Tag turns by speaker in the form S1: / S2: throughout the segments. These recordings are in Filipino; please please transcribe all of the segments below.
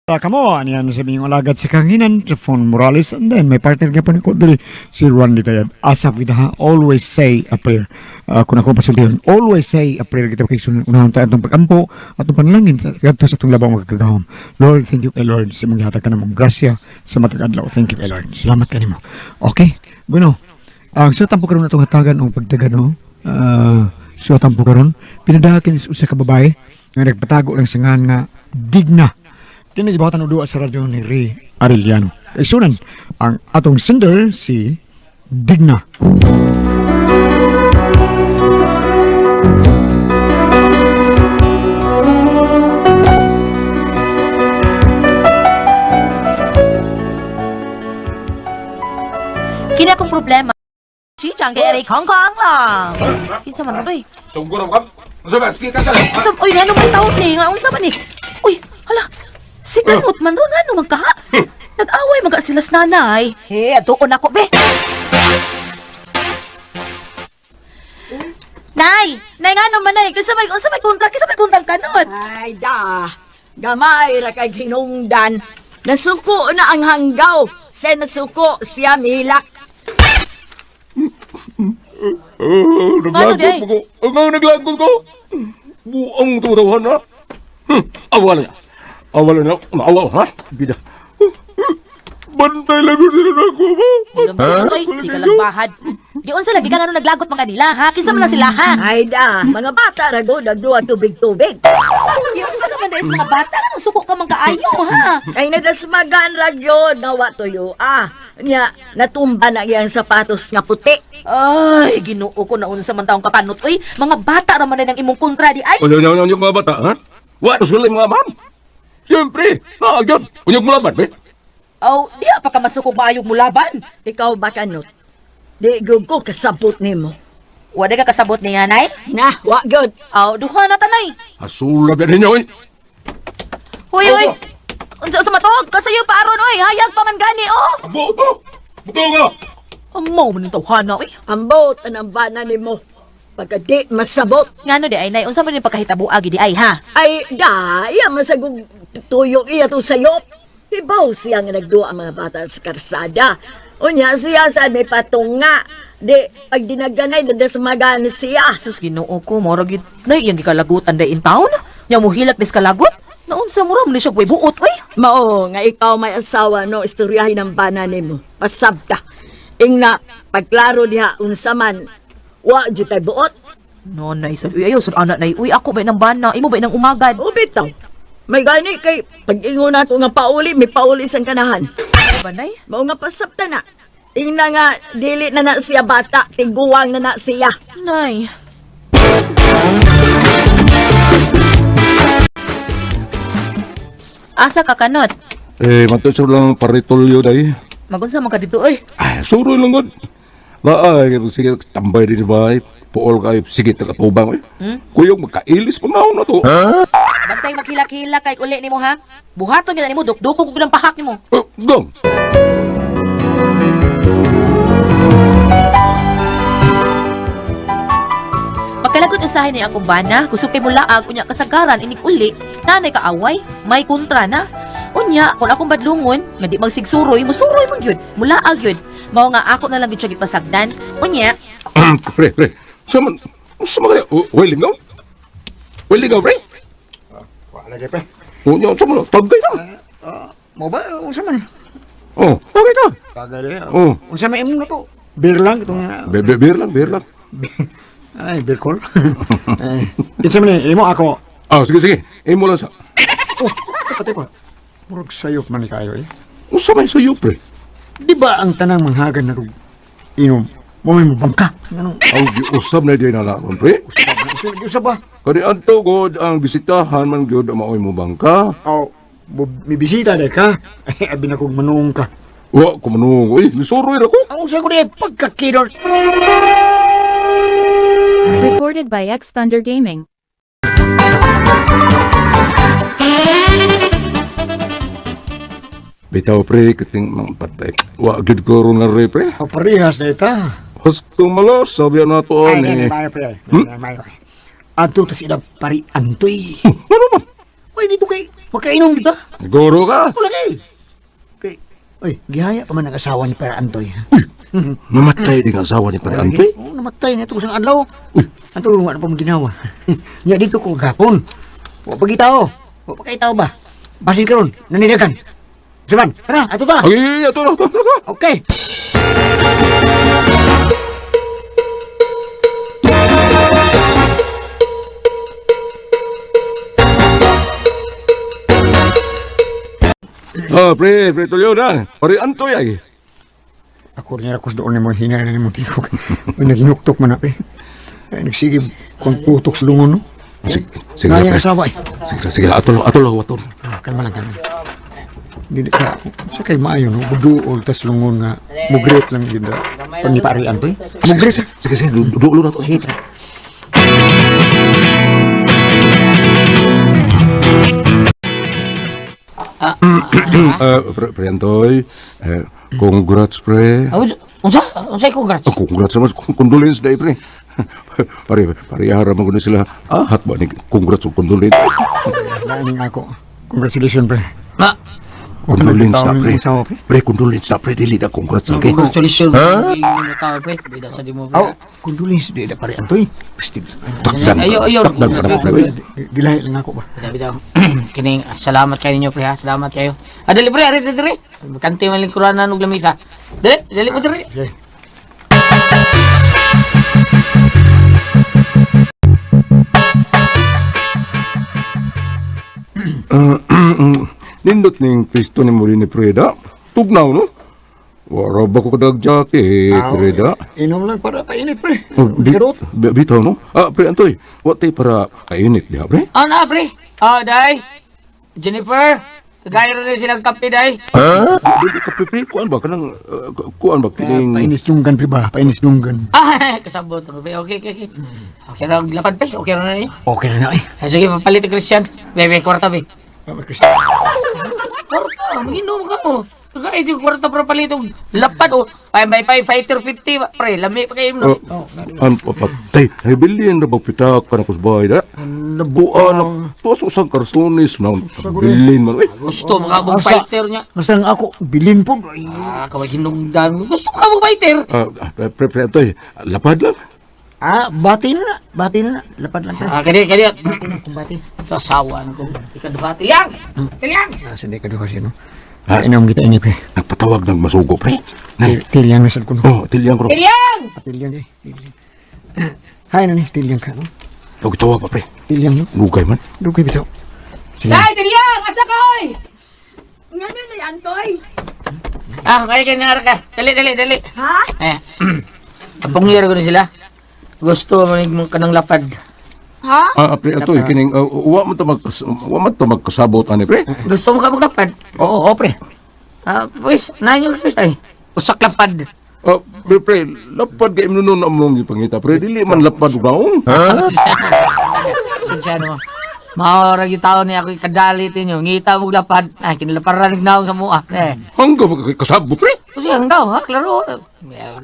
S1: Kamo, ano sabi yung alagad sa kanginan, Phone Morales, and then may partner ka pa ni Kodri, si Juan Litayad. Asap kita ha, always say a prayer. Kung ako pasultihan, always say a prayer kita kay sunod unahon tayo itong pag-ampo at itong panalangin sa itong labang magkagahom. Lord, thank you kay Lord sa maghatag ka na mong grasya sa matag-adlaw. Thank you kay Lord. Salamat ka nimo. Okay, bueno. Ang so tampo karon natong hatagan o pagtagan no. So tampo karon pinadahakin sa ka babae nga nagpatago lang sa nga digna. Kini gibawatan og duwa sa radyo ni Ray Arellano. Kay sunan ang atong sender si Digna.
S2: Kini akong problema. Chichang kay Eric Hong Kong lang. Kinsa man ba?
S3: Sungguh kam. Sabi, sige ka ka.
S2: Uy, ano man taon ni? Nga unsa man ni? Uy, hala. Si Kasot man ron, ano magkaha? Nag-away mga silas nanay. Atuon ako, be. Nay! Nay nga naman, nay. Kasi may kontrak kanot.
S4: Ay da, gamay ra kay hinungdan. Nasuko na ang hanggaw. Sa nasuko siya milak.
S3: Naglagot ko. Ang naglagot ko. Buang tumatawahan na. Awala niya. Awala niya. Maawa, ha? Bida. Bantay lang ko sila na ako, ba?
S2: Uy, di ka lang bahad. Di unsa lagi ka nga naglagot mga nila, ha? Kinsa man lang sila, ha?
S4: Ay da, mga bata ra go nagduwa tubig-tubig.
S2: Di unsa naman dahil mga bata, anong suko ka mga kaayo, ha?
S4: Ay nadasmagan ra gyud nawa tuyo. Nya natumba na yang sapatos nga puti.
S2: Ay, Ginoo ko na unsa man taong kapanot. Uy, mga bata ra man ang imong kontra di ay.
S3: Ano yung mga bata, ha? Wala sila yung mga ma'am. Siyempre, naagyan. Unyag mo laban, be?
S2: Oh, di pa ka masukog maayog mo laban.
S4: Ikaw ba kanot? Di gyud ko kasabot nimo.
S2: Wala ka kasabot ni nanay?
S4: Na, wa gyud.
S2: Oh, duha na tanay.
S3: Asulab yan ninyo, eh.
S2: Hoy, hoy. Unsa matog? Kasayo pa aron oy, hayag pa man gani oh.
S3: Buto ka!
S2: Amo man yung tawhana oy.
S4: Ambot ang bana nimo. Pagka di masabot.
S2: Ngano di ay nay, unsa man yung pagkahitabuagi di ay ha?
S4: Ay da, iya masagog tuyok iya to sayo. Ibaw siya nga nagduwa ang mga bata sa karsada. Unya siya sa may patunga. Di, pag dinaganay, nadasmagan siya.
S2: Sus Ginoo ko, mora gid nay iyang gikalagutan day in town. Nya mo hilak bis kalagot. Naunsa mo ra man siya buhay buot oy.
S4: Mao, nga ikaw may asawa, no, istoryahin ang bana nimo. Pasabta. Ingna, pagklaro diha, unsa man, wa dyan tayo buot.
S2: No, nay, sad. Uy, ayo, sad anak nay. Uy, ako ba nang bana? Imo ba nang umagad?
S4: Ubitaw. May gani kay, pag-ingon nato nga pauli, may pauli sang kanahan.
S2: Ano ba nay?
S4: Mao nga pasabta na. Ingna nga, dili na siya bata, tiguwang na siya.
S2: Nay. Asa ka kanot?
S3: Matusok lang paritolyo, day.
S2: Magunsa man ka dito oy.
S3: Ay, suroy lang, God. Laay, sige, tambay din ba? Puol kayo, sige, tagatubang, eh. Kuyong magkailis pa na to.
S2: Bantay maghila-hila kay uli nimo ha. Buhaton gyud nimo dukdukog ko ng pahak nimo.
S3: Gong!
S2: Pagkalagot usahay ni akong bana, kusog kay mulaag unya kasagaran inig uli, nanay kaaway, may kontra na. Unya, kung akong badlungon, nga di magsigsuroy, musuroy man yun, mulaag yun. Mao nga ako na lang gyud siya gipasagdan. Unya,
S3: Pre. Sama kayo. Wiling nga? Wiling nga, pre?
S1: Wala lagi pre.
S3: Unya, sama na. Tagay ka.
S1: Mo ba unsa man?
S3: Oh, tagay ka.
S1: Tagay.
S3: Oh.
S1: Unsa may imong na to? Beer lang itong
S3: Beer lang.
S1: ay beer call. Kinsa man ni imo ako.
S3: Sige. Imo lang sa.
S1: Oh, pati pa. Murag sayop man ni kayo eh.
S3: Usa may sayo, pre?
S1: Di ba ang tanang manghagan na inom? Mo may mabangka. Ganun.
S3: Ang giusab na diyan na lang, pre.
S1: Usab ba?
S3: Kani anto god ang bisitahan man gyud maoy mo bangka.
S1: Oh, may bisita deh ka. Ay, abi na kong manung ka.
S3: Wa ko manung. Uy, lisuroy ra ko.
S1: Ang sa ko di pagkakidor.
S5: Recorded by X Thunder Gaming.
S3: Bitaw pre, kating mga patay. Wa gyud ko ron na re, pre.
S1: O parehas na ita.
S3: Hastong malos, sabi na to
S1: Ay,
S3: ani.
S1: mayo pre. Mayo. Ato ta sila pari antoy.
S3: Ano man?
S1: Uy,
S6: May dito kay magkainom kita.
S3: Siguro ka.
S6: Wala kay. Kay, oy, gihaya pa man ang asawa ni Pera Antoy.
S3: Namatay din ang asawa ni Pare Antoy.
S6: Oo, namatay na ito sa adlaw. Ang tulong nga na pa maginawa. Nya dito ko gapon. Wa pagitaw. Wa pagitaw ba? Basin karon, naniragan. Saban, tara, ato ta.
S3: Ay, ato na.
S6: Okay.
S3: Pre Tulio na. Pare Antoy ay.
S1: Ako rin ako doon ni mo hinay na ni mo tikok. Uy, naginuktok man na, pre. Ay, nagsigib kung putok sa lungon, no?
S3: Sige,
S1: Ngayang
S3: pre.
S1: asawa, eh.
S3: Sige, ato lang.
S1: Kalma lang, kalma. Hindi ka, sa kay maayo, no? Buduol, tas lungon nga. Mugret lang yun, da. Paniparian to, eh. Mugret, eh.
S3: Sige, dulo na to. Sige. Pre Antoy, congrats, pre.
S6: Unsay congrats?
S3: Congrats naman, condolence day, pre. Pare harap mo na sila. Hat ba ni congrats o condolence?
S1: Naaning ako. Congratulations, pre.
S6: Ma,
S3: Condolence na,
S1: Taon
S3: pre.
S1: ng asawa, pre.
S3: Pre, condolence na, pre. Dili na congrats na, kay.
S6: congratulations. Yung tao, pre. Bida sa di mo, pre.
S1: Aw, kondolens, di na pare Antoy. Pasti,
S3: Takdan.
S6: Ayo.
S3: Takdan ka na, pre.
S1: gilahi lang ako ba?
S6: Bida. Kining, salamat kayo ninyo, pre, ha. Salamat kayo. Dali, pre. Ari, dali. Kanti man lingkuran na nung lamisa. Dali mo, dali.
S3: Nindot ning pisto ni Muli ni Preda. Tugnaw, no? Wara ba ko kadag jacket, Preda?
S1: Inom lang para painit, pre.
S3: Oh,
S1: Karot.
S3: bitaw, no? Pre Antoy, what tay para kainit diha, pre?
S6: Na, pre. Day. Jennifer. Kagaya rin silang kape, day.
S3: Dili ka, pre. Kuan ba? Kuan ba? Kining...
S1: Painis dunggan, pre ba? Painis dunggan.
S6: Kasabot, pre. Okay. Okay na ang lapad, pre. Okay na ninyo.
S1: Okay na na, eh.
S6: Sige, papalit ang Christian. Bebe, kwarta, be. Kwarta, mag-inom ka mo. Kagaya yung kwarta para palitong lapad, o. May fighter 50, pre. Lami pa kayo, no?
S3: An papatay. Ay bilin na bagpitak pa na kusbay da. Nabuan na. Tuwas usang karsonis na. Bilin man. Uy.
S6: Gusto mo ka mong fighter niya.
S1: Basta nga ako, bilin po. Ay,
S6: Kaway hinungdan. Gusto mo ka mong fighter.
S3: Pre Antoy, lapad lang.
S1: bati na. Lapad lang, pre.
S6: Kaya.
S1: Kumbati.
S6: Ito, asawa na ko. Ikadubati. Tilyang!
S1: Sandi ka doon kasi, no? Inom kita ini, pre.
S3: Nagpatawag ng masugo, pre.
S1: Tilyang na sa kuno.
S3: Oh, tilyang ko.
S6: Tilyang!
S1: Tilyang, eh. Hay na ni, tilyang ka, no?
S3: Tawag pa, pre.
S1: Tilyang, no?
S3: Lugay man.
S1: Dugay bitaw. Sige.
S6: Tilyang! At sakoy!
S4: Nga na yan, Toy.
S6: Kaya kayo nangarap ka. Dali.
S4: Ha?
S6: Kapungir ko na sila. Gusto mo ng kanang lapad.
S4: Ha?
S3: Pre Antoy, kining wa man to magkasabot ani, pre.
S6: Gusto mo ka maglapad?
S1: Oo, pre.
S6: Pues, nahin yung first ay. Usak lapad.
S3: Pre, lapad kay imnunon na mong ipangita, pre. Dili man lapad daon.
S6: Sinsya mo. Maorag yung tao niya ako ikadalitin nyo. Ngita mo lapad. Ay, kinalaparan ng naong sa mua.
S3: Hanggaw magkasabot, pre.
S6: Kasi hanggaw, ha? Klaro.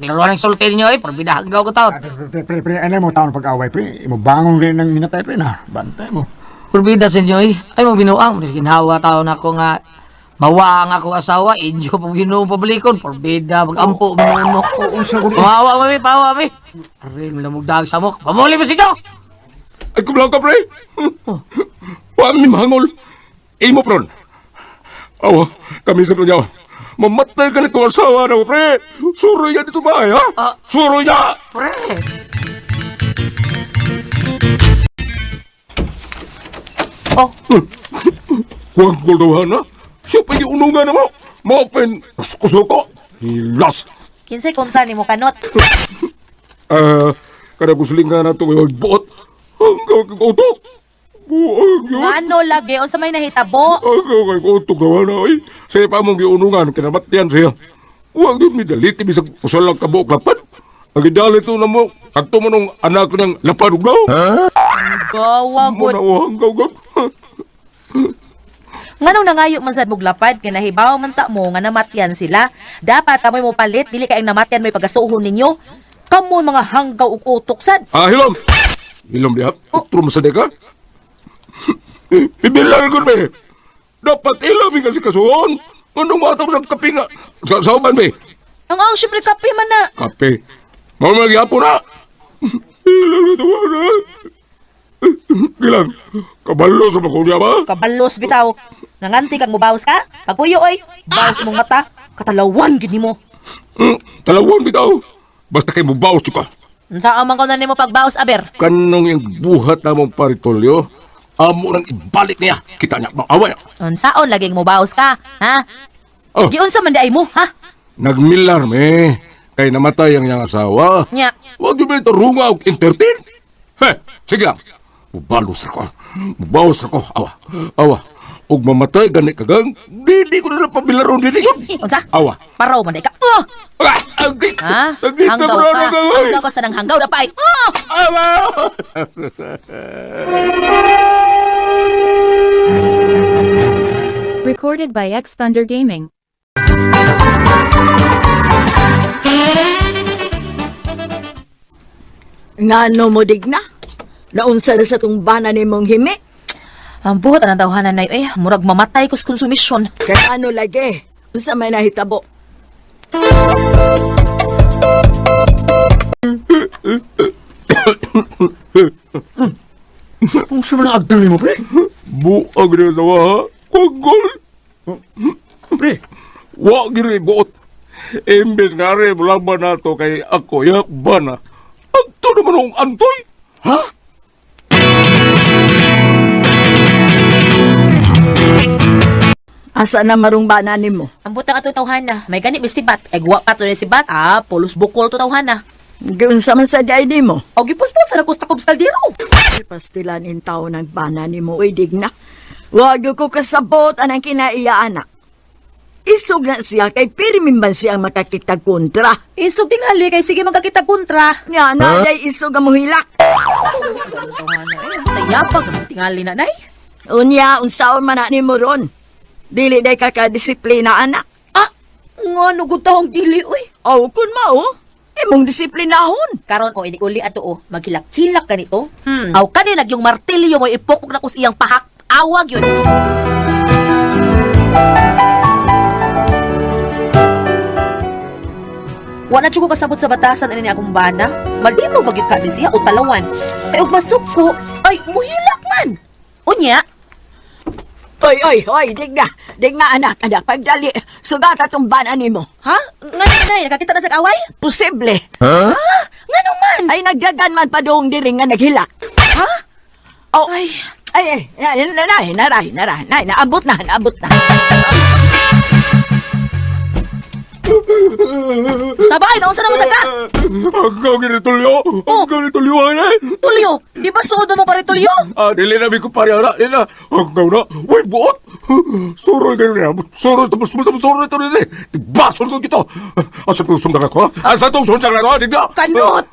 S6: Klaro ng sulti ninyo, Parbida hanggaw ko tao.
S1: Pre, ano mo taon pag-away, pre? Mo bangon rin ng minatay, pre, na. Bantay mo.
S6: Parbida sa inyo, Ay, mo binuang. Ginhawa tao na ako nga. Mawang ako asawa. Inyo pag binuang pabalikon. Parbida, mag-ampo. Binuang mo. Pahawa, mami. Arin, lamugdag sa mo. Pamuli mo sigaw.
S3: Ay, kumlang ka, pre. Huwag ni mahangol. Imo, pron. Awa, kami sa niya. Mamatay ka nito asawa na, pre. Suroy niya dito ba, ha? Suroy niya!
S6: Pre.
S3: Huwag guldawan, ha? Siya pa yung unungan na mo. Mapen, kusuko. Hilas.
S2: Kinsay kontra ni mo kanot.
S3: Kada gusulingan na ito, may buot. Hanggang kikutok. Buang yun.
S2: Ngano lagi, o sa may nahitabo.
S3: Hanggang kikutok gawa na, ay. Saya pa mong giunungan, kinamatian siya. Huwag yun, midaliti, bisag kusal lang kabuok lapad. Ang idalit na mo, kanto mo nung anak ng lapad ugnaw.
S2: Gawa,
S3: Muna
S2: good.
S3: o hanggang gud.
S2: Nganong nangayo man sad muglapat, kay nahibaw man ta mo nga namatyan sila. Dapat amoy mo palit, dili kay ang namatyan may pagastuhon ninyo. Kamo mga hanggaw ug utok sad.
S3: Hilom! Hilom diha. Utro mo sa deka. Bibilang ko, be. Dapat ilabi kasi kasuon. Anong matapos ang kape nga? Sa uban, be.
S2: Ang syempre kape man na.
S3: Kape. Mau magyapon na. Ilang na tawa na. Gilang, kabalo sa makunya ba?
S2: Kabalos bitaw. Nanganti kang mubawas ka? Pagpuyo oy. Bawas mong mata. Katalawan gini mo.
S3: Talawon bitaw. Basta kay mubawas ka.
S2: Saan man ko na nimo pagbawas aber?
S3: Kanong yung buhat na mong paritolyo, amo nang ibalik niya. Kita niya away.
S2: Unsaon laging mubawas ka? Ha?
S3: Oh,
S2: Giunsa man di ay mo, ha?
S3: nagmilar me. Kay namatay ang iyang asawa.
S2: Nya.
S3: Huwag yung may tarunga o entertain. He, sige lang. Mubalos ako. Mubawas ako. Awa. Awa. Ug mamatay gani kagang, dili ko na lang pabilaron dili ko.
S2: Unsa?
S3: Awa.
S2: Paraw man di ka.
S3: Agit.
S2: Ha?
S3: Agit na
S2: Hanggaw
S3: bro.
S2: ka. Hanggaw ka sa nang hanggaw na pa.
S3: Awa.
S5: Recorded by X Thunder Gaming.
S4: Ngano mo digna? Naunsa na sa tumbana ni mong himi?
S2: Ang buhat ang tawhanan na yun, murag mamatay ko sa konsumisyon.
S4: Kaya ano lagi? Unsa may nahitabo?
S1: Kung sino na agdali mo, pre?
S3: Buag rin sa ha. Kagol.
S1: Pre,
S3: Wa giri buot. Imbes nga rin, laban na to kay ako, yakba na. Agto naman ang antoy.
S1: ha?
S4: Asa na marungbana ni mo?
S2: Ang buta ka to tawhana, may ganit may sibat. Egwa pa to ni sibat, pulos bukol to tawhana.
S4: Unsa man sa di ID mo?
S2: O gipuspos sa nakusta ko sa kaldero.
S4: Pastilan in tao ng bana ni mo, uy digna. Wag ko kasabot anang kinaiya anak. Isog na siya kay pirmin man siya makakitag kontra.
S2: Isog tingali kay sige magkakita kontra.
S4: Nga na, day isog ang muhilak.
S2: Tayapag naman tingali na nay.
S4: Unya, unsaon man na ni mo ron. Dili day kakadisiplina anak.
S2: Nga nugod tahong dili uy.
S4: Aw, kun mao, imong disiplinahon.
S2: Karon o uli ato o maghilak-hilak ka nito. Aw kanila yung martilyo mo ipukok na ko sa iyang pahak. Awag yun. Wa na ko kasabot sa batasan ani akong bana. Maldito bagit ka di siya o talawan. Kay og masuk ko, ay muhilak man. Unya,
S4: Oy, digna anak, pagdali, sugata tong bana ni mo.
S2: ha? Ngayon na, nakakita na sa away?
S4: Posible.
S2: Nga naman.
S4: Ay, nagdagan man pa doong diri nga naghilak.
S2: Ha?
S4: Oh, naabot na.
S2: Sabay, naunsa na masaka?
S3: Hanggang ginitulyo. Hanggang ginitulyoan eh.
S2: Tulyo, di ba suod mo pa rin tulyo?
S3: Dili na ko pari ana. Dili na. Hanggang na. Uy, buot. Suroy ka rin. Suroy. Tapos suroy ito rin eh. Tibasol ko kito. Asa itong sundang ako ha? Asa itong sundang ako ha? Digda.
S2: Kanot!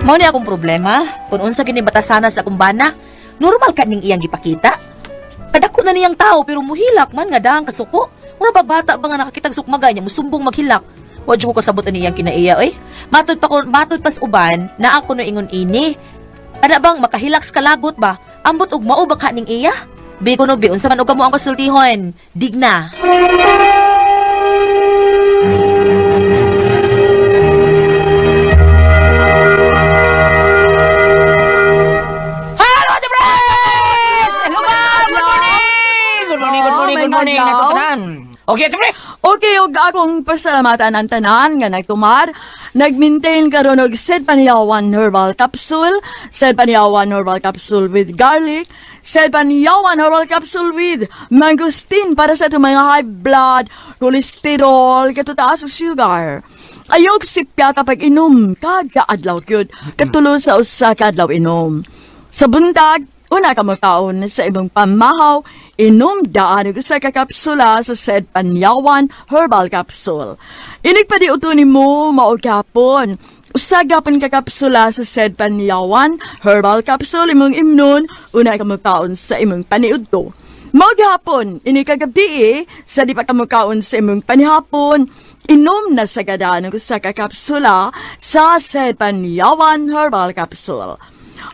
S2: Mao ni akong problema, kung unsa gini batasana sa akong bana, normal ka ning iyang gipakita. Kadako na niyang tao pero muhilak man nga dahang kasuko. Mura ba bata ba nga nakakitag sukmaga niya, musumbong maghilak. Wa jud ko kasabot ani iyang kinaiya oy. Matod pa sa uban na ako no ingon ini. Ana bang makahilak sa kalagot ba? Ambot og mao ba ka ning iya? Bi ko no bi unsa man og kamo ang kasultihon? Digna.
S6: Good morning,
S4: Magandang.
S6: natutunan. Okay, siyempre.
S4: Okay, og akong pasalamatan ang tanan nga nagtumar. Nag-maintain karon og Sed Paniyawan Herbal Capsule, Sed Paniyawan Herbal Capsule with garlic, Sed Paniyawan Herbal Capsule with mangosteen para sa itong mga high blood, cholesterol, katutaas sa sugar. Ayog sipya kapag inom, kada-adlaw kyud, katulo sa usa ka adlaw inom. Sa bundag, una ka magkaon sa ibang pamahaw, inom daan og sa kakapsula sa Sed Panyawan Herbal Capsule. Inig pa di uto ni mo maugapon. Usagapon kakapsula sa Sed Panyawan Herbal Capsule imong imnon, una ka magkaon sa imong paniudto. Maghapon, ini kagabi sa di pa ka magkaon sa imong panihapon, Inom na sa gadaan ko sa kakapsula sa Said Panyawan Herbal Capsule.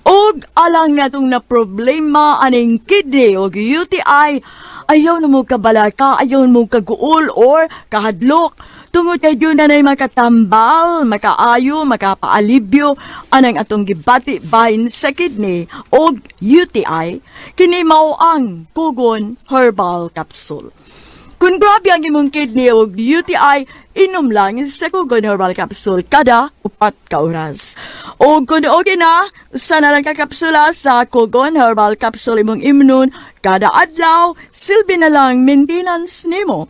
S4: Og alang na itong na problema aning kidney o UTI, ayaw na mo kabalaka, ayaw mo kaguol or kahadlok. Tungod kay yun na makatambal, makaayo, makapaalibyo, anang atong gibati bahin sa kidney o UTI, kini mao ang Kugon Herbal Capsule. Kung grabe ang imong kidney o UTI, inom lang sa Kugon Herbal Capsule kada 4 ka oras. O kung okay na, usa na lang kakapsula sa Kugon Herbal Capsule imong imnon kada adlaw, silbi na lang maintenance nimo.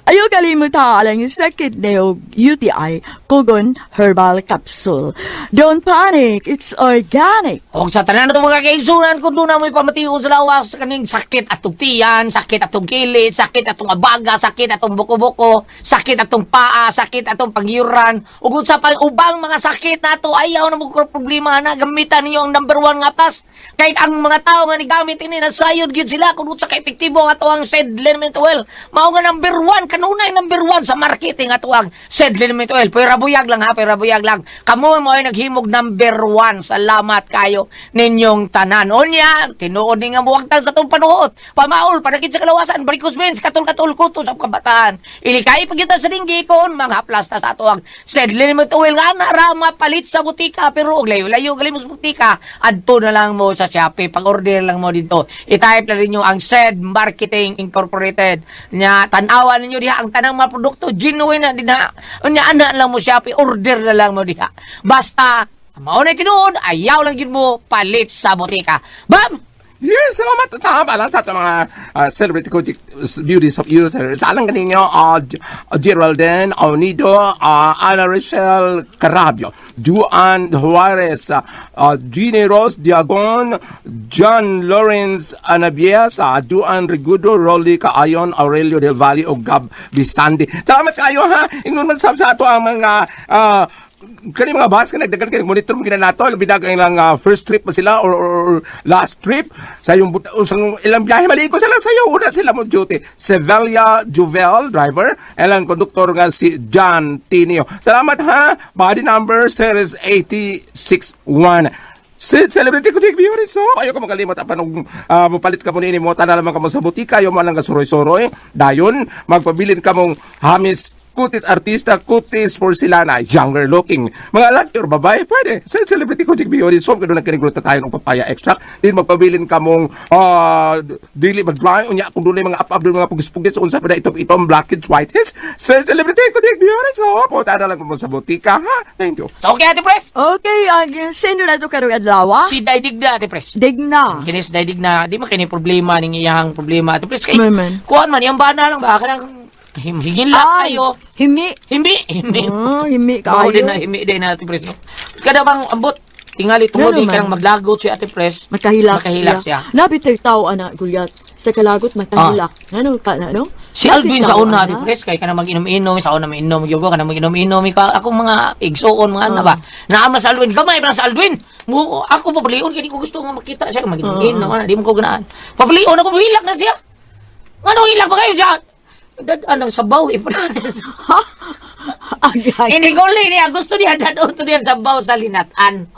S4: Ayaw kalimutan alang sa kidney o UTI, Kugon Herbal Capsule. Don't panic, it's organic.
S6: Og sa tanan itong mga kaigsunan, kung doon na mo'y pamatiyon sa lawas sa kaning sakit atong tiyan, sakit atong kilit, sakit atong abaga, sakit atong buko-buko, sakit atong paa, sakit atong pangyuran, ug sa pang ubang mga sakit nato, ayaw na mo problema na gamitan ninyo ang number 1 nga pas. Kahit ang mga tao nga ni gamit ini nasayod gyud sila kung sa ka-epektibo nga ato ang Sedlenment Oil. Mao nga number 1 kanunay number 1 sa marketing ato ang Sedlenment Oil. Pero buyag lang ha, pero buyag lang. Kamo mo ay naghimog number 1. Salamat kayo ninyong tanan. Onya, tinuod ni nga muwagtang sa tong panuhot. Pamaol, panakit sa kalawasan, barikos bens, katul-katul kuto sa kabataan. Ilikay pagyutan sa dinggi kon mga plasta sa ato ang Sedlenment Oil nga narama palit sa butika pero og layo-layo galing mo sa butika. Adto na lang mo sa Shopee, pag-order lang mo dito. I-type na rin nyo ang Sed Marketing Incorporated. Nya, tanawan ninyo diha ang tanang mga produkto, genuine na din ha. Nya, ana lang mo Shopee, order na lang mo diha. Basta, maunay tinuod, ayaw lang yun mo palit sa butika. Bam!
S3: Yes, salamat sa balang sa ating mga celebrity Kojic beauty of users. Alang kaninyo, Geraldine Aunido, Ana Rochelle Carabio, Juan Juarez, Jeannie Rose Diagon, John Lawrence Anabias, Juan Regudo, Rolly Kaayon, Aurelio Del Valle, o Gab Bisandi. Salamat kayo ha! Ingon man sa ato ang mga kani mga bus ka nagdagan kay monitor mo gina nato bidag ang ilang first trip pa sila or last trip sa yung usang ilang biyahe maliko sila sa iyo una sila mo duty Sevelia Juvel driver ilang konduktor nga si John Tinio. Salamat ha. Body number series 861. Sid, celebrity ko Jake Beauty. So, ayaw ko makalimot apan mapalit ka mo ni mo tanala man ka mo sa butika ayaw mo lang suroy-suroy dayon magpabilin ka mong hamis kutis artista, kutis porcelana, younger looking. Mga lalaki or babae, pwede. Sa celebrity ko, Jake Beauty, so, kung nagkinigluta tayo ng papaya extract, din magpabilin ka mong dili mag-dry, unya, kung doon mga up-up, doon mga pugis-pugis, unsa pa na itong blackheads, whiteheads. Sa celebrity ko, Jake Beauty, so, punta na lang mo sa butika, ha? Thank you.
S6: So, okay, Ate Pres?
S4: Okay, sino na ito karong adlaw?
S6: Si Daydig na, Ate Pres.
S4: Digna.
S6: Kinis Daydig na, di man kini problema ning iyang problema. Ate Pres, kay,
S4: Man.
S6: kuhan man, yung bana lang ba? Kanang hingin lang tayo.
S4: Himi.
S6: Himi.
S4: Himi
S6: Mao
S4: kayo.
S6: din na, himi din na, Ate Pres, no? Kada bang ambot, tingali tungod,
S4: Ano
S6: di ka nang
S4: man?
S6: maglagot si Ate Pres.
S4: Makahilak
S6: Makahilak
S4: siya.
S6: siya.
S4: Nabitay tao, anak, gulyat. Sa kalagot, makahilak. Ano ka na, no?
S6: Si Alvin sa una, Ate Pres, kay ka na mag-inom-inom, sa una mainom, yugo ka na mag-inom-inom, akong mga igsoon, mga ano ba? Naama sa Alvin, gamay pa na sa Alvin. Ako papalion, kaya di ko gusto nga makita siya, mag-inom-inom, di mo ko ganaan. Papalion ako, hilak na siya. Ano hilak pa kayo dyan? Anong sabaw, ipananin.
S4: Agay.
S6: Hindi ko niya, gusto niya dadauto niya sabaw sa linatan.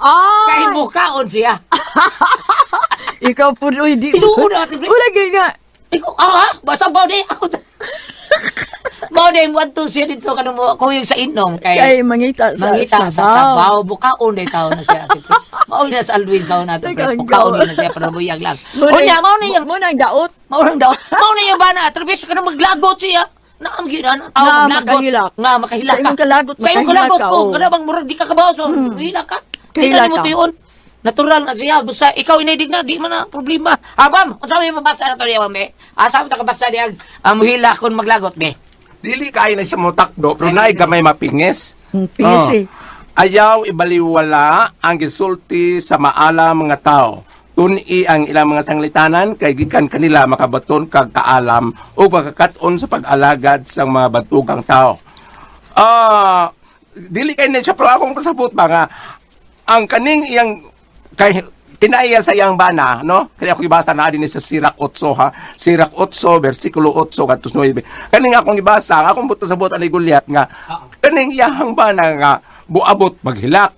S6: Kay bukaon siya.
S4: Ikaw po, uy, di.
S6: Tinuod na, Ate Pres.
S4: Ulagay nga.
S6: Ikaw, sabaw din ako. Mao din, wanto siya dito, kanong mo, kung yung sa inom,
S4: Kay mangita sa
S6: mangita sa sabaw, bukaon din tao na siya, Ate Pres. Mao na sa Alvin sa una, Ate Pres,
S4: Teka,
S6: bukaon
S4: gawa.
S6: din na siya, para buyag lang. Unya, mao na yung,
S4: Muna ang daot.
S6: mao na yung bana, Ate Pres, kanang maglagot siya. Naam gina na tao
S4: Na,
S6: maglagot.
S4: makahilak.
S6: Nga, makahilak
S4: Sa imong kalagot,
S6: Sa imong
S4: makahilak
S6: kalagot
S4: ka,
S6: po,
S4: oo.
S6: kada bang murag di ka kabaw, so, hilak ka. Di
S4: Kahilak
S6: ka mo
S4: ka.
S6: tuyon. Natural na siya. Basta ikaw inaidig na, di man na problema. Abam, kung sabi mo mabasa na to niya, be. Sabi na kabasa niya, muhila kung maglagot, be.
S3: Dili kaya na siya mo takdo, pero naay gamay mapingis.
S4: Pingis eh.
S3: Ayaw ibaliwala ang gisulti sa maala mga tao. Tuni ang ilang mga sanglitanan kay gikan kanila makabaton kag kaalam o pagkakaton sa pag-alagad sa mga batugang tao. Dili kay na siya pero akong pasabot ba nga ang kaning iyang kay kinaiya sa iyang bana, no? Kaya ako ibasa na din sa Sirak 8, ha? Sirak 8, versikulo 8, katus 9. Kaning akong ibasa, akong buto sa buta ni Goliath nga, kaning iyahang bana nga, buabot maghilak.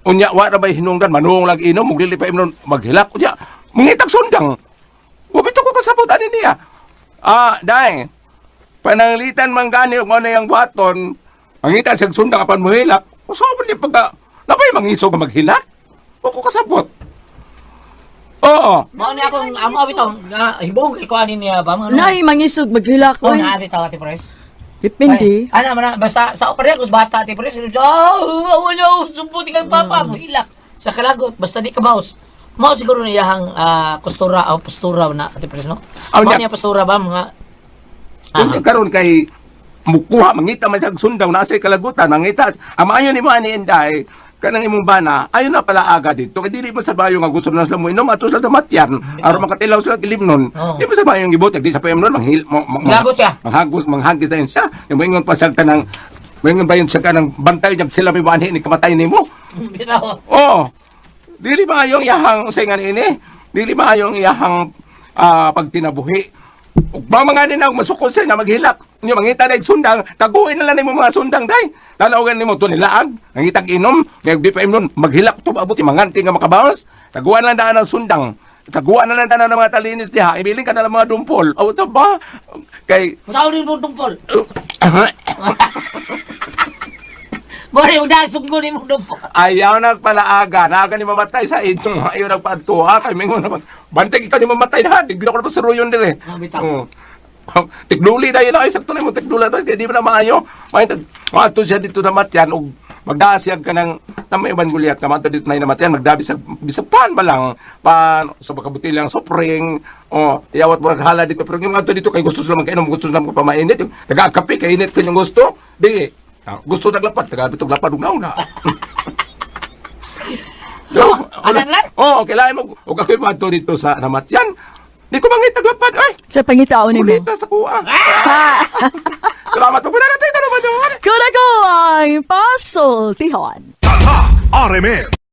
S3: Unya, wala ba hinungdan, manung lang inom, muglili pa inom, maghilak. Unya, mangitag sundang. Wabito ko kasabot, ano niya? Dahil, pananglitan man gani, kung ano yung buhaton, mangitag siyang sundang apan maghilak. Usapan niya pagka, napay mangisog maghilak? O ko kasabot. Oo.
S6: Mao ni akong amo bitaw nga hibong kay kuan niya ba mga
S4: Nay, mangisog maghilak
S6: Oh,
S4: ko.
S6: na bitaw ati pres.
S4: Depende.
S6: Ana man basta sa opera ko bata ati pres. Wala sumputi kang papa mo hilak sa kalagot basta di ka mouse. Mao siguro na iyahang postura o postura na ati pres no. Mao niya postura ba mga
S3: Hindi karon kay mukuha, mangita man siyang sundaw, nasa kalagutan, mangita. Ang maayon ni mo ani Inday, kanang imong bana, ayun na pala aga dito. Kaya dili mo sa bayo nga gusto na sila mo inom, ato sila matyan, aron makatilaw sila kilimnon.
S6: Oo.
S3: Di mo sa bayo yung gibot, di sa payamnon,
S6: Lagot siya.
S3: manghagis na yun siya. Yung moingon pa siya ka ng, moingon ba yun siya ka ng bantay, niya sila may banhi, ni kamatay ni mo.
S6: bitaw.
S3: Oo. Dili ba yung iyahang usayngan ini? Dili ba yung iyahang pagtinabuhi? Ug mga din ang masukol sa na maghilak. Nya mangita na sundang, taguin na lang nimo mga sundang day. Tanawagan nimo to nilaag, nangitag inom, kay di pa imnon maghilak to abuti manganti nga makabawas. Taguan lang daan ang sundang. Taguan na lang tanan ng mga talinis diha. Ibilin ka na lang mga dumpol. O ta ba? Kay
S6: Mutaw rin mo tungkol. Bore udah sunggo ni mo dumpol.
S3: ayaw nagpalaaga, naga ni mamatay sa ito. Ayaw nagpaadtuha kay mingon na bantay kita ni mamatay na. Di ko na sa ruyon dire.
S6: Bitaw.
S3: Tigluli dahil ay sakto na mo tiglula dahil di ba na maayo. Mato siya dito na matyan ug magdasiyag ka ng may iban Goliath ka mato dito na namatyan magdabi sa pan ba lang pan sa bakabuti lang sopring iyawat mo naghala dito pero yung ato dito kay gusto sila magkainom gusto sila magpamainit yung taga-kape kay init kanyang gusto di gusto naglapat taga-bitog lapad ug nauna.
S6: So, anan lang?
S3: Kailangan mo ug ako'y mato dito sa namatyan. Di ko mangit naglapad ay.
S4: Sa pangitao ni mo.
S3: Kulita sa kuha. Salamat po. Pwede ka tayo naman doon.
S4: Kula ko ang pasultihon.
S7: Tatak RMN